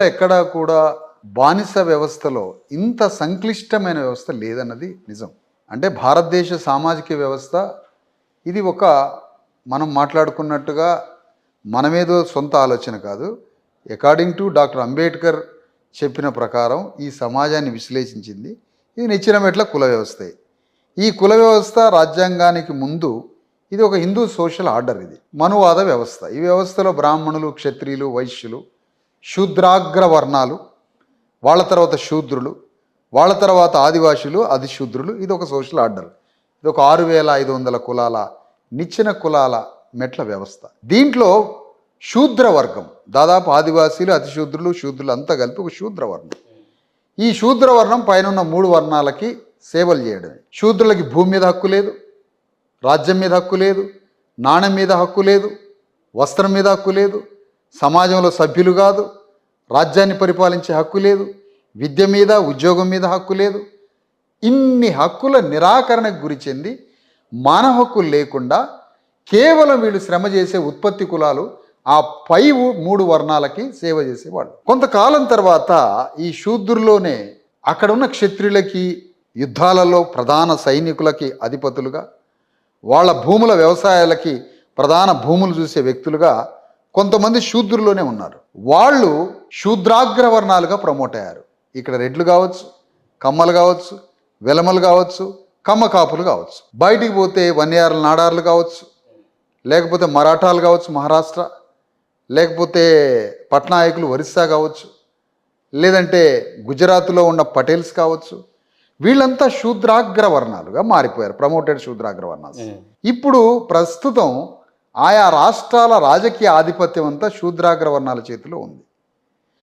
ఎక్కడా కూడా బానిస వ్యవస్థలో ఇంత సంక్లిష్టమైన వ్యవస్థ లేదన్నది నిజం. అంటే భారతదేశ సామాజిక వ్యవస్థ ఇది ఒక మనం మాట్లాడుకున్నట్టుగా మనమేదో సొంత ఆలోచన కాదు. అకార్డింగ్ టు డాక్టర్ అంబేద్కర్ చెప్పిన ప్రకారం ఈ సమాజాన్ని విశ్లేషించింది. ఇది నిచ్చెన మెట్ల కుల వ్యవస్థే. ఈ కుల వ్యవస్థ రాజ్యాంగానికి ముందు ఇది ఒక హిందూ సోషల్ ఆర్డర్. ఇది మనువాద వ్యవస్థ. ఈ వ్యవస్థలో బ్రాహ్మణులు, క్షత్రియులు, వైశ్యులు, శూద్రాగ్ర వర్ణాలు, వాళ్ళ తర్వాత శూద్రులు, వాళ్ళ తర్వాత ఆదివాసులు, అధిశూద్రులు. ఇది ఒక సోషల్ ఆర్డర్. ఇది ఒక 6500 కులాల నిచ్చెన కులాల మెట్ల వ్యవస్థ. దీంట్లో శూద్ర వర్గం దాదాపు ఆదివాసీలు, అతిశూద్రులు, శూద్రులు అంతా కలిపి ఒక శూద్రవర్ణం. ఈ శూద్రవర్ణం పైన 3 వర్ణాలకి సేవలు చేయడమే. శూద్రులకి భూమి మీద హక్కు లేదు, రాజ్యం మీద హక్కు లేదు, నాణ్యం మీద హక్కు లేదు, వస్త్రం మీద హక్కు లేదు, సమాజంలో సభ్యులు కాదు, రాజ్యాన్ని పరిపాలించే హక్కు లేదు, విద్య మీద, ఉద్యోగం మీద హక్కు లేదు. ఇన్ని హక్కుల నిరాకరణకు గురి చెంది మానవ హక్కులు లేకుండా కేవలం వీళ్ళు శ్రమ చేసే ఉత్పత్తి కులాలు ఆ పై 3 వర్ణాలకి సేవ చేసేవాళ్ళు. కొంతకాలం తర్వాత ఈ శూద్రుల్లోనే అక్కడ ఉన్న క్షత్రియులకి యుద్ధాలలో ప్రధాన సైనికులకి అధిపతులుగా, వాళ్ళ భూముల వ్యవసాయాలకి ప్రధాన భూములు చూసే వ్యక్తులుగా కొంతమంది శూద్రుల్లోనే ఉన్నారు. వాళ్ళు శూద్రాగ్రవర్ణాలుగా ప్రమోట్ అయ్యారు. ఇక్కడ రెడ్లు కావచ్చు, కమ్మలు కావచ్చు, వెలమలు కావచ్చు, కమ్మ కాపులు కావచ్చు. బయటికి పోతే వన్యారులు, నాడార్లు కావచ్చు, లేకపోతే మరాఠాలు కావచ్చు మహారాష్ట్ర, లేకపోతే పట్నాయకులు ఒరిస్సా కావచ్చు, లేదంటే గుజరాత్లో ఉన్న పటేల్స్ కావచ్చు. వీళ్ళంతా శూద్రాగ్రవర్ణాలుగా మారిపోయారు, ప్రమోటెడ్ శూద్రాగ్రవర్ణాలు. ఇప్పుడు ప్రస్తుతం ఆయా రాష్ట్రాల రాజకీయ ఆధిపత్యం అంతా శూద్రాగ్రవర్ణాల చేతిలో ఉంది.